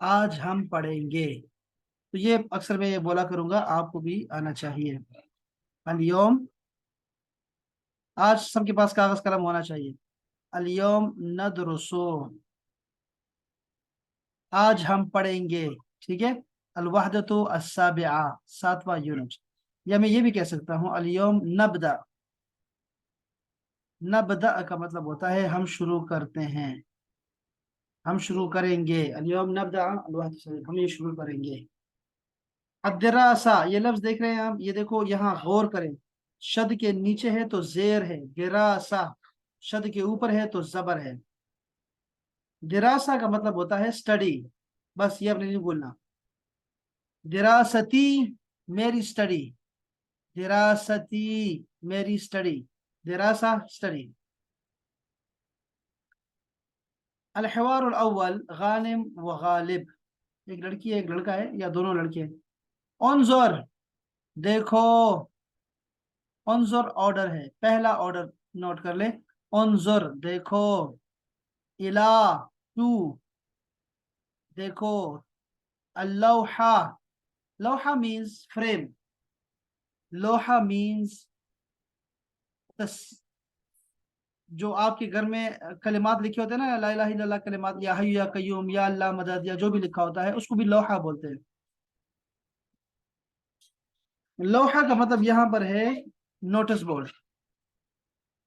आज हम पढ़ेंगे। तो ये अक्सर मैं ये बोला करूंगा, आपको भी आना चाहिए। अलयोम, आज सबके पास कागज कलम होना चाहिए। अलयोम नदरसो, आज हम पढ़ेंगे। ठीक है। अलवहदतु अस्साबिआ, सातवां यूनिट। या मैं ये भी कह सकता हूँ अलयोम नबदा। नबदा का मतलब होता है हम शुरू करते हैं, हम शुरू करेंगे। अलयौम नबदा हम ये शुरू करेंगे। अदरासा, ये लफ्ज देख रहे हैं आप, ये देखो यहाँ गौर करें। शद के नीचे है तो जेर है, गिरासा। शद के ऊपर है तो जबर है। दिरासा का मतलब होता है स्टडी। बस ये आपने नहीं बोलना। दिरासती, मेरी स्टडी। दिरासती, मेरी स्टडी। दिरासा, स्टडी। अलहवार अव्वल गानिम व गालिब, एक लड़की है एक लड़का है या दोनों लड़के हैं। उन्जुर, देखो। उन्जुर ऑर्डर है, पहला ऑर्डर नोट कर ले। उन्जुर, देखो। इला, टू, देखो। अल्लौहा, लोहा मीन्स फ्रेम। लोहा मीन्स जो आपके घर में कलिमात लिखे होते हैं ना, ला इलाहा इल्लल्लाह कलिमात, या हय्यु या कय्यूम या अल्लाह मदद, या जो भी लिखा होता है उसको भी लोहा बोलते हैं। लोहा का मतलब यहाँ पर है नोटिस बोर्ड।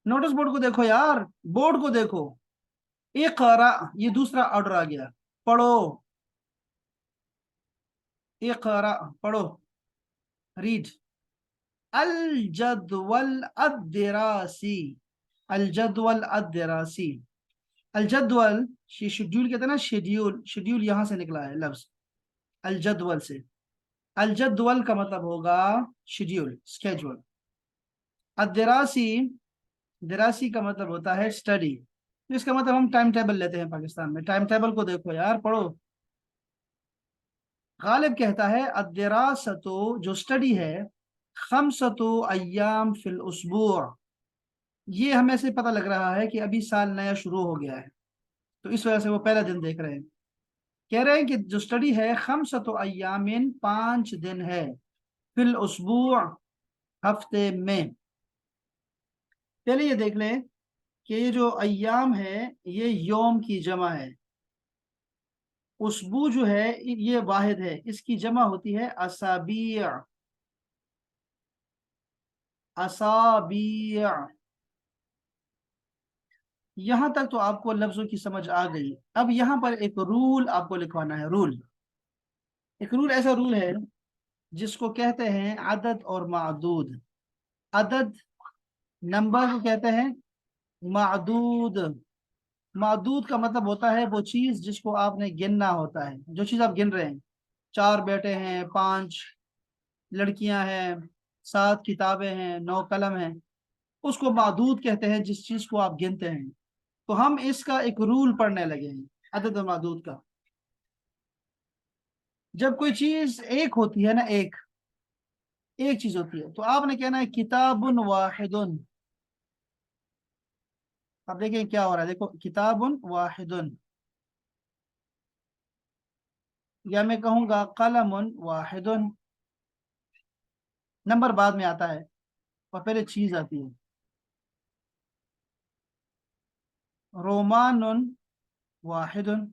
नोटिस बोर्ड को देखो यार, बोर्ड को देखो। इकरा, ये दूसरा ऑर्डर आ गया। पढ़ो। इकरा, पढ़ो। रीड। अल जदवल अदरासी, अल जदवल अदरासी। अल जदवल, शेड्यूल कहते हैं ना, शेड्यूल, शेड्यूल यहां से निकला है लफ्ज, अल जदवल से। अल जदवल का मतलब होगा शेड्यूल, स्केड्यूल। अदरासी, दरासी का मतलब होता है स्टडी। इसका मतलब हम टाइम टेबल लेते हैं पाकिस्तान में। टाइम टेबल को देखो यार, पढ़ो। गालिब कहता है अद्दरासतो, जो स्टडी है, खमसतो अय्याम फिल उसबू। ये हमें से पता लग रहा है कि अभी साल नया शुरू हो गया है, तो इस वजह से वो पहला दिन देख रहे हैं। कह रहे हैं कि जो स्टडी है खमसतो अय्यामिन, 5 दिन है। फिल उसबू, हफ्ते में। पहले ये देख लें कि ये जो अय्याम है ये योम की जमा है। उसबू जो है ये वाहिद है, इसकी जमा होती है असाबिया। असाबिया। यहां तक तो आपको लफ्जों की समझ आ गई। अब यहां पर एक रूल आपको लिखवाना है। रूल, एक रूल ऐसा रूल है जिसको कहते हैं अदद और मादूद। अदद, नंबर को कहते हैं। मादूद, मादूद का मतलब होता है वो चीज जिसको आपने गिनना होता है। जो चीज आप गिन रहे हैं, 4 बेटे हैं, 5 लड़कियां हैं, 7 किताबें हैं, 9 कलम हैं, उसको मादूद कहते हैं जिस चीज को आप गिनते हैं। तो हम इसका एक रूल पढ़ने लगे हैं, अदद और मादूद का। जब कोई चीज एक होती है ना, एक एक चीज होती है, तो आपने कहना है किताबुन वाहिदुन। अब देखें क्या हो रहा है, देखो किताबुन वाहिदुन। या मैं कहूंगा कलमुन वाहिदुन। नंबर बाद में आता है और पहले चीज आती है। रोमानुन वाहिदुन।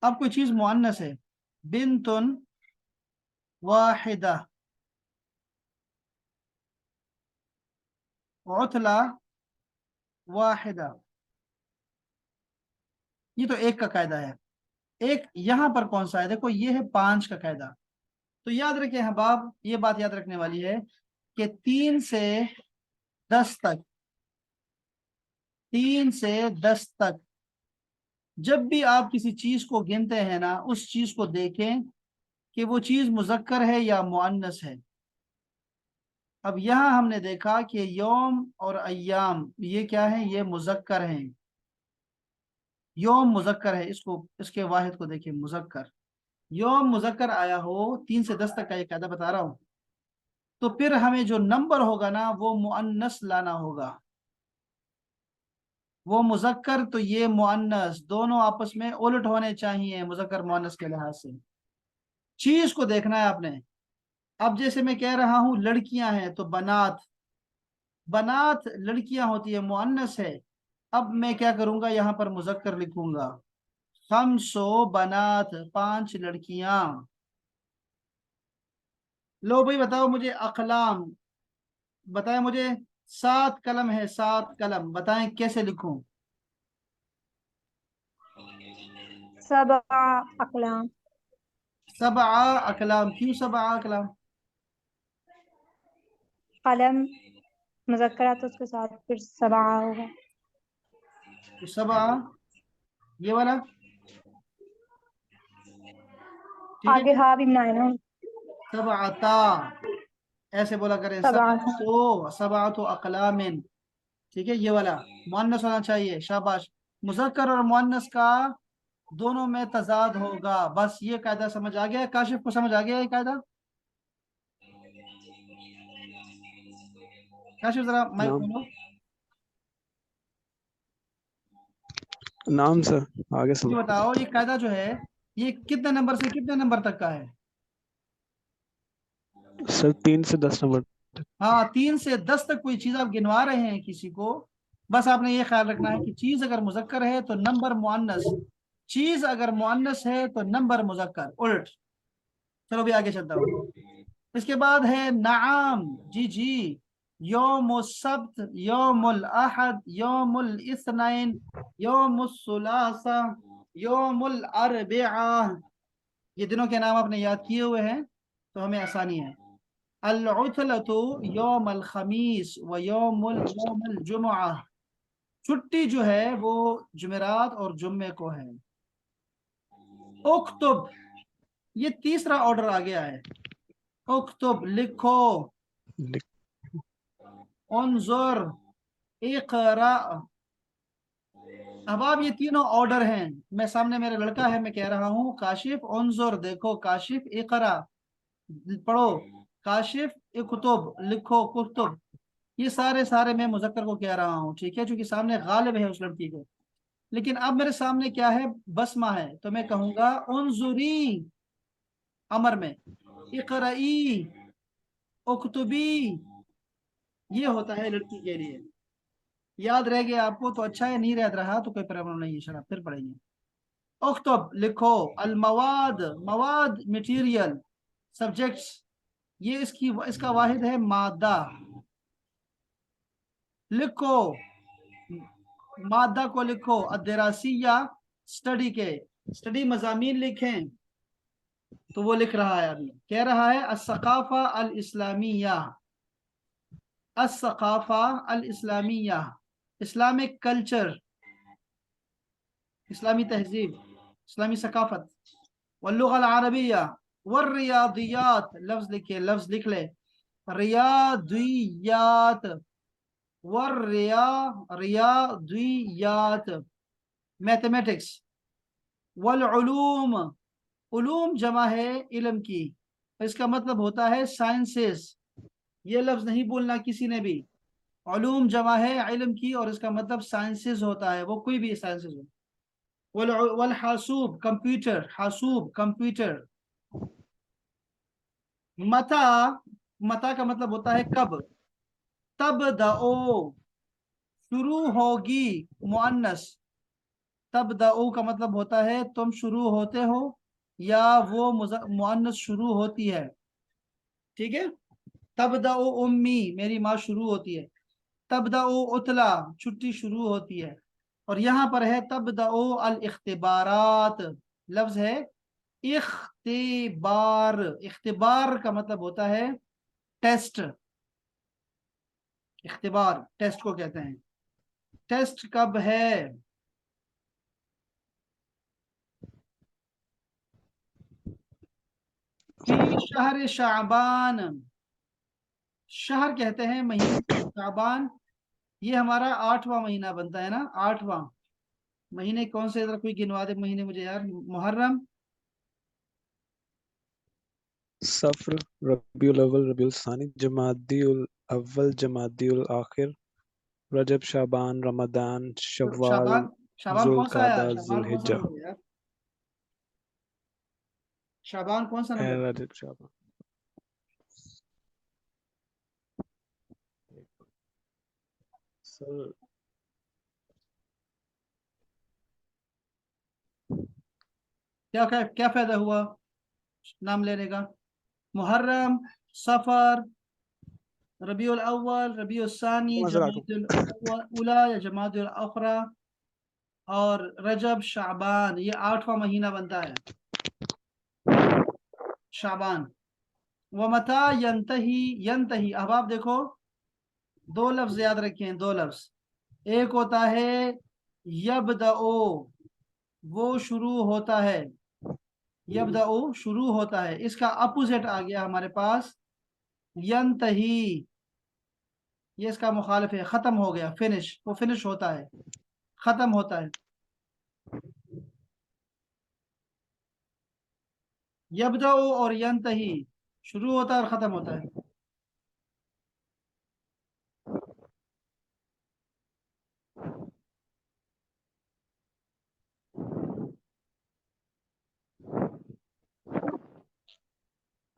अब कोई चीज मुअन्नस है, बिनतुन वाहिदा। उतला वाहिदा। ये तो एक का कायदा है। एक यहाँ पर कौन सा है, देखो ये है 5 का कायदा। तो याद रखें हबाब, ये बात याद रखने वाली है कि 3 से 10 तक, 3 से 10 तक, जब भी आप किसी चीज को गिनते हैं ना, उस चीज को देखें कि वो चीज मुजक्कर है या मुअन्नस है। अब यहाँ हमने देखा कि यौम और अय्याम ये क्या है, ये मुजक्कर हैं। यौम मुजक्कर है, इसको, इसके वाहिद को देखिए, मुजक्कर। यौम मुजक्कर आया हो, 3 से 10 तक का ये कायदा बता रहा हूँ, तो फिर हमें जो नंबर होगा ना वो मुअन्नस लाना होगा। वो मुजक्कर तो ये मुअन्नस, दोनों आपस में उलट होने चाहिए मुजक्कर मुअन्नस के लिहाज से। चीज को देखना है आपने। अब जैसे मैं कह रहा हूं लड़कियां हैं तो बनात, बनात लड़कियां होती है, मुअन्नस है। अब मैं क्या करूंगा, यहां पर मुजक्कर लिखूंगा, खमसो बनात, 5 लड़कियां। लो भाई बताओ मुझे अकलाम, बताएं मुझे, 7 कलम है, 7 कलम, बताएं कैसे लिखूं। सबा अकलाम। सबआ अकलाम, क्यों सबआ अकलाम? कलम मुज़क्कर तो उसके साथ फिर सबा होगा। तो सबआ ये वाला, ठीक है। आगे हाँ भी बनाए ना। सबआता, ऐसे बोला करें, सबा सबआ तो अकलामिन, ठीक है, ये वाला मुअन्नस होना चाहिए, शाबाश। मुजक्कर और मुअन्नस का दोनों में तजाद होगा, बस ये कायदा समझ आ गया है? काशिफ को समझ आ गया है ये कायदा? काशिफ जरा माइक नाम खोलो। नाम सर, आगे ये सब। बताओ ये कायदा जो है, ये कितने नंबर से कितने नंबर तक का है? सर 3 से 10 नंबर। हाँ, 3 से 10 तक कोई चीज आप गिनवा रहे हैं किसी को, बस आपने ये ख्याल रखना है कि चीज अगर मुजक्कर है तो नंबर मुअन्नस, चीज अगर मुअन्नस है तो नंबर मुजक्कर, उल्ट। चलो भी आगे चलता हूँ। इसके बाद है नाम, जी जी, यौम सब्त, यौमुल अहद, यौमुल इस्नाइन, यौमुल सुलासा, यौमुल अरबिआ। ये दिनों के नाम आपने याद किए हुए हैं तो हमें आसानी है। अल उतलतु यौमल खमीस व यौमुल जुमुआ, छुट्टी जो है वो जुमेरात और जुम्मे को है। उक्तुब, ये तीसरा ऑर्डर आ गया है। उक्तुब लिखो, लिख- उन्जुर, इकरा। अब आप ये तीनों ऑर्डर हैं, मैं सामने मेरा लड़का है, मैं कह रहा हूँ काशिफ उन्जुर देखो, काशिफ इकरा पढ़ो, काशिफ इकुतुब लिखो, कुतुब। ये सारे सारे मैं मुजक्कर को कह रहा हूँ, ठीक है, क्योंकि सामने गालिब है उस लड़की के। लेकिन अब मेरे सामने क्या है, बसमा है, तो मैं कहूंगा उन्जुरी, अमर में, इकरई, उक्तुबी, ये होता है लड़की के लिए। याद रह गया आपको तो अच्छा है, नहीं याद रहा तो कोई प्रॉब्लम नहीं है, शराब फिर पढ़ेंगे। उक्तब लिखो, अल मवाद, मवाद मटेरियल, सब्जेक्ट्स, ये इसका वाहिद है मादा। लिखो, मादा को लिखो, अदरासिया, स्टडी के, स्टडी मजामीन लिखें। तो वो लिख रहा है, अभी कह रहा है अस्सकाफा अल इस्लामिया, अस्सकाफा अल इस्लामिया, इस्लामिक कल्चर, इस्लामी तहजीब, इस्लामी सकाफत, वल्लुगा अल अरबिया, वर्रियादियात, लफ्ज लिखे, लफ्ज लिख ले, रियादियात, वर्रिया, रियादियात, मैथमेटिक्स, वल उलूम, उलूम जमा है इल्म की, इसका मतलब होता है साइंसेस। ये लफ्ज नहीं बोलना किसी ने भी, उलूम जमा है इल्म की और इसका मतलब साइंसेस होता है, वो कोई भी साइंसेस हो। वल वल हासूब, कंप्यूटर, हासूब कंप्यूटर। मता, मता का मतलब होता है कब। तब दओ, शुरू होगी, मुअन्नस, तब दओ का मतलब होता है तुम शुरू होते हो या वो मुअन्नस शुरू होती है, ठीक है। तबदा उम्मी, मेरी माँ शुरू होती है। तबदा उतला, छुट्टी शुरू होती है। और यहाँ पर है तबदा अल इख्तिबारात, लफ्ज है इख्तिबार, इख्तिबार का मतलब होता है टेस्ट, इख्तिबार टेस्ट को कहते हैं। टेस्ट कब है, फी शहर शाबान, शहर कहते हैं महीने को, शाबान ये हमारा 8वां महीना बनता है ना, 8वां महीने कौन से, जरा कोई गिनवा दे महीने मुझे यार। मुहर्रम, सफर, रबीउल अव्वल, रबीउल सानी, जमादिउल अव्वल, जमादिउल आखिर, रजब, शाबान, रमदान, तो शव्वाल, शाबान, शाबान कौन सा आया, जुल्कादा, शाबान कौन सा जुल्हिज्जा। महीना है यार, शाबान कौन सा नंबर है? रजब, शाबान। सर क्या क्या क्या फायदा हुआ नाम लेने का? मुहर्रम, सफर, रबीउल अव्वल, रबीउल सानी, नजर आ जमादुल उला या जमादुल अखरा, और रजब, शाबान, ये 8वां महीना बनता है शाबान। व मता यंतही, यंतही, अब आप देखो दो लफ्ज याद रखें, दो लफ्ज। एक होता है यबदओ, वो शुरू होता है, यबदओ शुरू होता है, इसका अपोजिट आ गया हमारे पास यंतही, ये इसका मुखालिफ है, खत्म हो गया, फिनिश, वो फिनिश होता है, खत्म होता है। यबदओ और यंतही, शुरू होता है और खत्म होता है।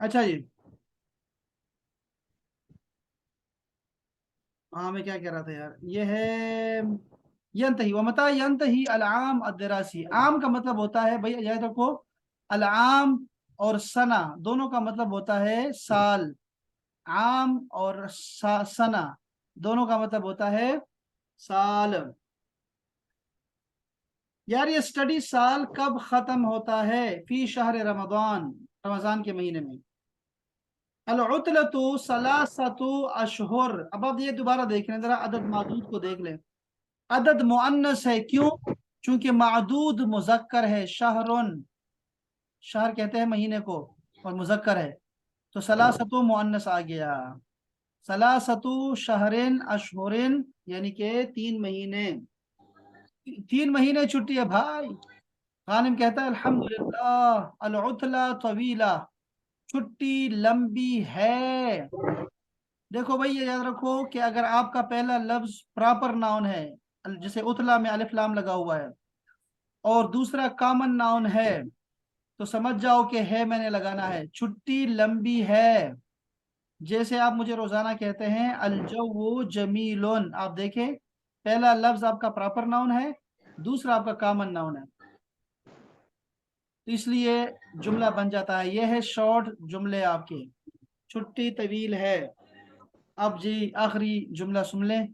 अच्छा जी, हाँ मैं क्या कह रहा था यार, ये है यंतही, व मता यंतही अल-आम अद-दरासी, आम का मतलब होता है भाई, याद रखो, अल-आम और सना दोनों का मतलब होता है साल, आम और सना दोनों का मतलब होता है साल। यार ये स्टडी साल कब खत्म होता है? फी शहर रमजान, रमजान के महीने में। अल उतलतु सलासतु अशहुर, अब आप ये दोबारा देख लें जरा, अदद मादूद को देख लें, अदद मुअन्नस है, क्यों? चूंकि मादूद मुजक्कर है, शहरुन, शहर कहते हैं महीने को, और मुजक्कर है, तो सलासतु मुअन्नस आ गया, सलासतु शहरिन अशहुरिन, यानी कि 3 महीने, 3 महीने छुट्टी है भाई। गानिम कहता है अल्हम्दुलिल्लाह अल उतला तवीला, छुट्टी लंबी है। देखो भाई ये याद रखो कि अगर आपका पहला लफ्ज प्रॉपर नाउन है, जैसे उतला में अलिफ लाम लगा हुआ है, और दूसरा कॉमन नाउन है, तो समझ जाओ कि है मैंने लगाना है, छुट्टी लंबी है। जैसे आप मुझे रोजाना कहते हैं अलजऊ जमीलुन, आप देखें पहला लफ्ज आपका प्रॉपर नाउन है, दूसरा आपका कॉमन नाउन है, तो इसलिए जुमला बन जाता है। यह है शॉर्ट जुमले आपके, छुट्टी तवील है। अब जी आखिरी जुमला सुन लें,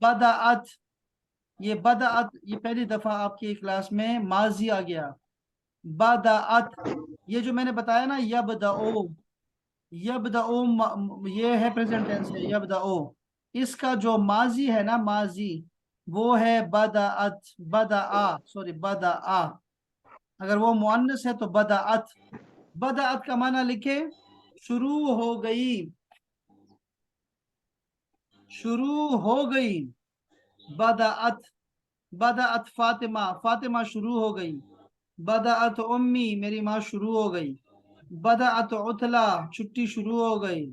बदाअत, ये बदाअत ये पहली दफा आपकी क्लास में माजी आ गया, बदाअत, ये जो मैंने बताया ना यबदओ, यबदओ ये है प्रेजेंट टेंस है यबदओ, इसका जो माजी है ना, माजी, वो है बदाअत, बदाआ, सॉरी बदाआ, अगर वो मुअन्नस है तो बदाअत। बदाअत का माना लिखे, शुरू हो गई, शुरू हो गई, बदाअत, बदाअत फातिमा, फातिमा शुरू हो गई, बदाअत उम्मी, मेरी माँ शुरू हो गई, बदाअत उतला, छुट्टी शुरू हो गई,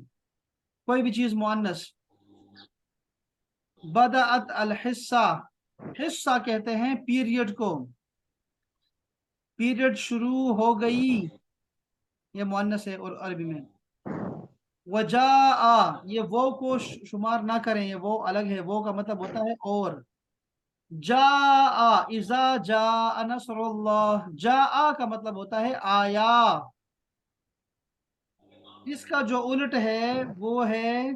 कोई भी चीज मुअन्नस। बदाअत अल हिस्सा, हिस्सा कहते हैं पीरियड को, पीरियड शुरू हो गई, ये मुअन्नस है और अरबी में। वजाआ, ये वो को शुमार ना करें, ये वो अलग है, वो का मतलब होता है और। जा, इजा जा नसरुल्लाह, जा का मतलब होता है आया, इसका जो उलट है वो है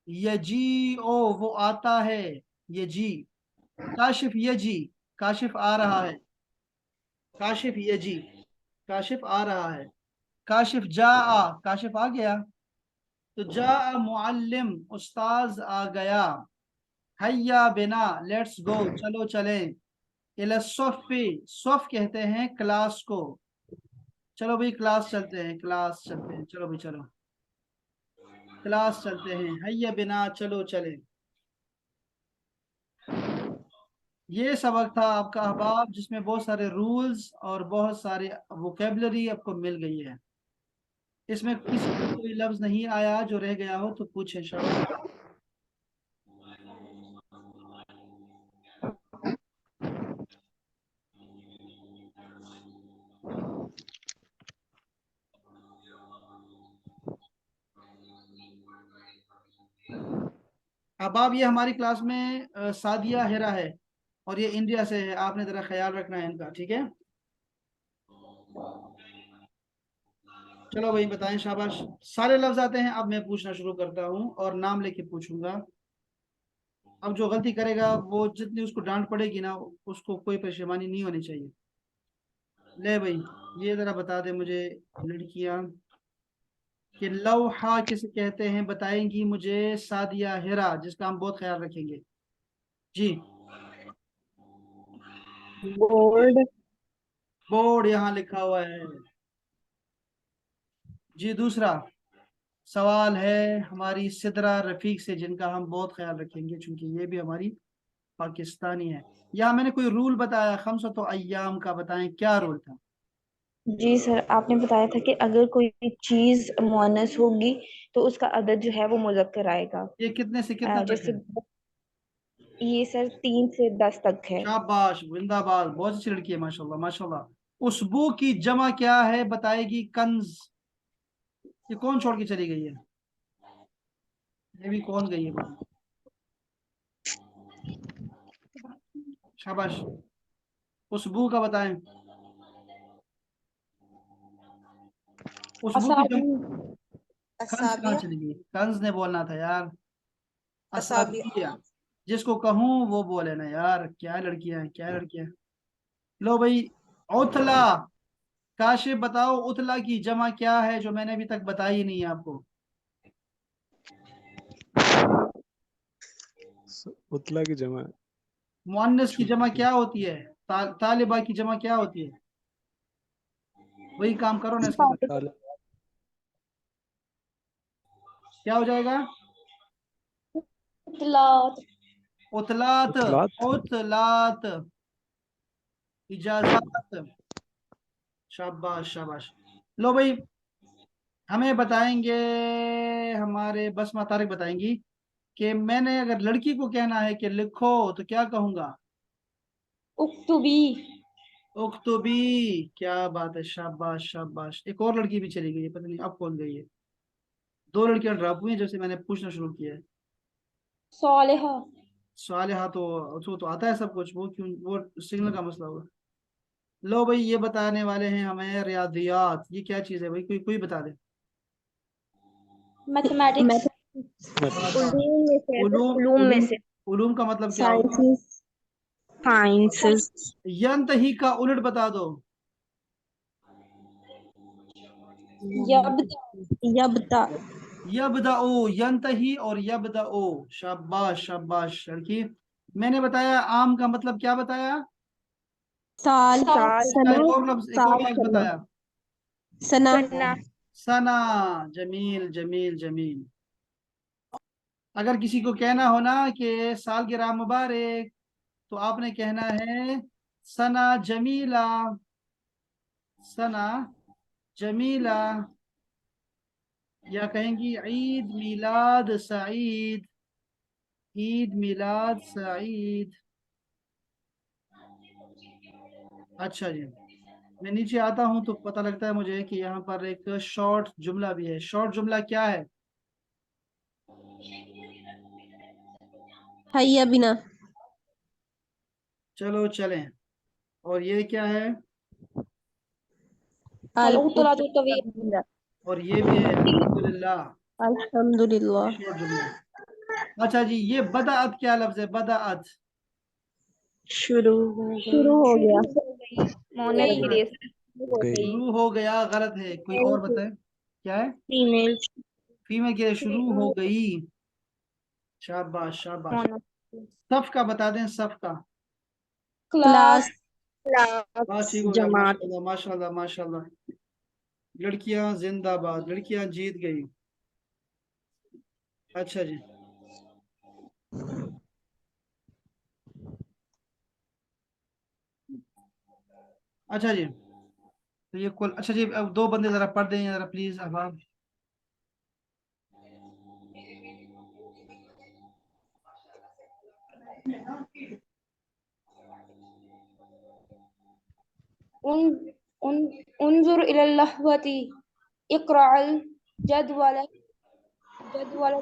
यजी ओ, वो आता है, यजी, काशिफ यजी, काशिफ आ रहा है, काशिफ यजी, काशिफ आ रहा है, काशिफ जा, काशिफ आ गया, तो जा मुअल्लिम, उस्ताज आ गया, हैया बिना, लेट्स गो, चलो चलें, इला सफ़ी, सफ़ कहते हैं क्लास को, चलो भाई क्लास चलते हैं, क्लास चलते हैं, चलो भाई चलो क्लास चलते हैं, हैया बिना, चलो चले। ये सबक था आपका अहबाब, जिसमें बहुत सारे रूल्स और बहुत सारे वोकेबलरी आपको मिल गई है। इसमें किसी को कोई लफ्ज नहीं आया जो रह गया हो तो पूछे शाबाश। अब आप ये हमारी क्लास में सादिया हेरा है और ये इंडिया से है, आपने जरा ख्याल रखना है इनका, ठीक है। चलो भाई बताएं, शाबाश। सारे लफ्ज आते हैं। अब मैं पूछना शुरू करता हूँ और नाम लेके पूछूंगा। अब जो गलती करेगा वो जितनी उसको डांट पड़ेगी ना, उसको कोई परेशानी नहीं होनी चाहिए। ले भाई, ये जरा बता दे मुझे लड़कियां कि लौहा किसे कहते हैं, बताएंगी मुझे सादिया हेरा, जिसका हम बहुत ख्याल रखेंगे जी। बोर्ड। बोर्ड यहाँ लिखा हुआ है जी। दूसरा सवाल है हमारी सिदरा रफीक से, जिनका हम बहुत ख्याल रखेंगे चूंकि ये भी हमारी पाकिस्तानी है। या मैंने कोई रूल बताया, खमसतो अय्याम का, बताएं क्या रूल था। जी सर, आपने बताया था कि अगर कोई चीज मुअन्नस होगी तो उसका अदद जो है वो मुज़क्कर आएगा। ये कितने से कितना तक जैसे है। ये सर 3 से 10 तक है। शाबाश, जिंदाबाद, बहुत अच्छी लड़की है, माशाल्लाह माशाल्लाह। उसबू की जमा क्या है, बताएगी कंज। ये कौन छोड़ के चली गई है, ये भी कौन गई है बताओ। शाबाश। उसबू का बताएं। उसबू की जम असाबी। कंज कहाँ असाबिया। चली गई, कंज ने बोलना था यार। असाबिया। असाबिया, जिसको कहूँ वो बोले ना यार, क्या लड़कियां हैं, क्या लड़कियां हैं। लो भाई, उथला। काशिफ बताओ, उथला की जमा क्या है, जो मैंने अभी तक बताई ही नहीं है आपको। उतला की जमा मुअन्नस की जमा छुटकी। क्या होती है, तालिबा की जमा क्या होती है। वही काम करो ना इसके बाद, ताल- क्या हो जाएगा। इतलात। उतलात। उतलात। उतलात, इजाजत। शाबाश शाबाश। लो भाई, हमें बताएंगे हमारे बसमा तारिक बताएंगी कि मैंने अगर लड़की को कहना है कि लिखो तो क्या कहूंगा। उक्तुबी। उक्तुबी, क्या बात है, शाबाश शाबाश। एक और लड़की भी चली गई है, पता नहीं अब कौन गई है। दो लड़कियां ड्रॉप हुई हैं जैसे मैंने पूछना शुरू किया है। सालिहा। सालिहा तो आता है सब कुछ, वो क्यों, वो सिग्नल का मसला होगा। लो भाई, ये बताने वाले हैं हमें रियादियात, ये क्या चीज़ है भाई, कोई कोई बता दे। मैथमेटिक्स। शाबाश। उलूम में से है सर, उलूम उलूम में उलूम से। उलूम का मतलब क्या होता है। साइंसेस। साइंसेस। यंतही का उलट बता दो। यब्दा। यबदा। यबदओ, यंतही और यबदओ। शाबाश शाबाश लड़की। मैंने बताया आम का मतलब क्या बताया। साल। साल। साल। इसका सना। एक और साल लफ्ज सना। बताया। सना। सन्ना। सना। जमील जमील जमील। अगर किसी को कहना हो ना कि सालगिरह मुबारक, तो आपने कहना है सना जमीला। सना जमीला। या कहेंगी ईद मिलाद सईद। ईद मिलाद सईद। अच्छा जी, मैं नीचे आता हूँ तो पता लगता है मुझे कि यहाँ पर एक शॉर्ट जुमला भी है। शॉर्ट जुमला क्या है। हैया बिना। चलो चलें। और ये क्या है। अल उतलातु तवील। अल्हम्दुलिल्लाह। और ये भी है अल्हम्दुलिल्लाह। अल्हम्दुलिल्लाह। ये शॉर्ट जुमला है। अच्छा जी, ये बदाअत क्या लफ्ज है, बदाअत। शुरू हो गई। शुरू हो शुरू गया। हो गई। मोनस गई। के लिए शुरू हो गई। गई। शुरू हो गया गलत है, कोई और बताए क्या है। फीमेल। फीमेल के लिए शुरू हो गई। शाबाश शाबाश। मोनस। सफ का बता दें, सफ का। क्लास। क्लास। क्लास बस ठीक हो गया, जमात। माशाल्लाह माशाल्लाह माशाल्लाह। लड़कियां जिंदाबाद, लड़कियां जीत गई। अच्छा जी। अच्छा जी, तो ये कुल, अच्छा जी, अब दो बंदे जरा पढ़ दें जरा प्लीज। अब आप उन उन उन्जुर इलल लहवती इक़राअल जदवल जदवल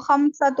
5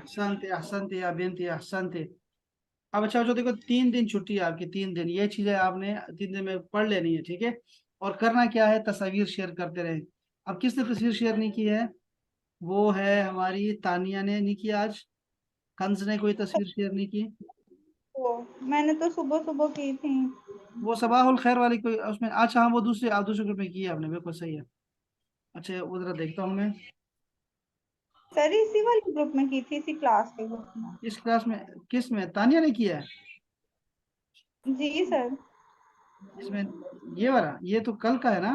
अहसनते अहसनते या बिनती अहसनते। अब अच्छा बच्चों देखो, 3 दिन छुट्टी है आपकी, 3 दिन ये चीजें आपने 3 दिन में पढ़ लेनी है, ठीक है। और करना क्या है, तस्वीर शेयर करते रहे। अब किसने तस्वीर शेयर नहीं की है? वो है हमारी तानिया ने नहीं किया आज। कंज ने कोई तस्वीर शेयर नहीं की। मैंने तो सुबह सुबह की थी। वो सबाहुल खैर वाली कोई उसमें, अच्छा हाँ वो दूसरे, आप दूसरे ग्रुप में की है आपने, बिल्कुल सही है। अच्छा उधर देखता हूँ मैं, सर इसी वाले ग्रुप में की थी, इसी क्लास के ग्रुप में। इस क्लास में किस में तानिया ने किया है? जी सर। इसमें ये वाला, ये तो कल का है ना।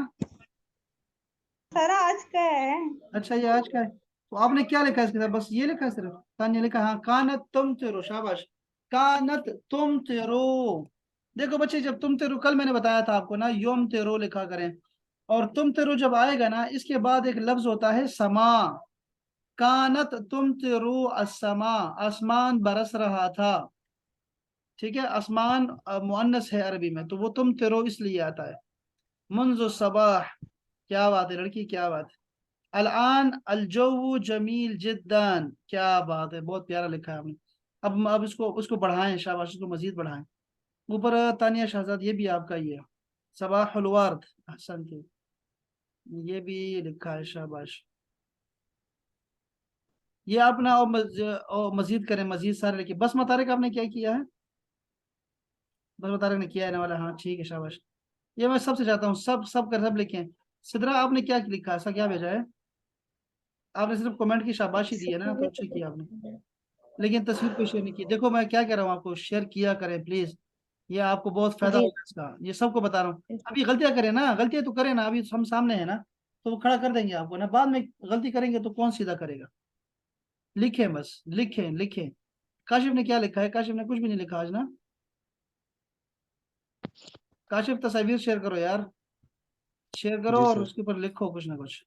सर आज का है। अच्छा ये आज का है, तो आपने क्या लिखा है इसके साथ? बस ये लिखा है सिर्फ, तान्या लिखा है, हाँ कानत तुम तेरो, शाबाश। कानत तुम तेरो। देखो बच्चे, जब तुम तेरो कल मैंने बताया था आपको ना, योम तेरो लिखा करें। और तुम तेरो जब आएगा ना, इसके बाद एक लफ्ज होता है समा। कानत तुम तेरो असमा, आसमान बरस रहा था। ठीक है, आसमान मुअन्नस है अरबी में, तो वो तुम तेरो इसलिए आता है। मुंजो सबाह, क्या बात है लड़की, क्या बात है। अलान अलजो जमील जिद्दान, क्या बात है, बहुत प्यारा लिखा है आपने। अब इसको उसको बढ़ाएं, शाबाश, इसको मजीद बढ़ाएं। ऊपर तानिया शहजाद, ये भी आपका ही है। सबाहुल वर्द, हसन के, ये भी लिखा है, शाबाश। ये अपना और मजीद करें, मजीद सारे लिखिए। बस मुतारिक आपने क्या किया है? बस मुतारिक ने किया है ना वाला, हाँ ठीक है, शाबाश। ये मैं सबसे चाहता हूँ, सब सब कर सब लिखें। सिद्रा आपने क्या लिखा है, ऐसा क्या भेजा है? आपने सिर्फ कमेंट की शाबाशी दी है ना, तो अच्छा किया आपने। लेकिन तस्वीर को शेयर नहीं की। देखो मैं क्या कह रहा हूँ आपको, शेयर किया करें प्लीज। ये आपको बहुत फायदा जी होगा इसका, ये सबको बता रहा हूँ। अभी गलतियां करें ना, गलतियां तो करें ना, अभी हम सामने है ना, तो वो खड़ा कर देंगे आपको ना। बाद में गलती करेंगे तो कौन सीधा करेगा। लिखें, बस लिखें लिखें। काशिफ ने क्या लिखा है? काशिफ ने कुछ भी नहीं लिखा आज ना। काशिफ तस्वीर शेयर करो यार, शेयर करो जी और सर। उसके ऊपर लिखो कुछ ना कुछ।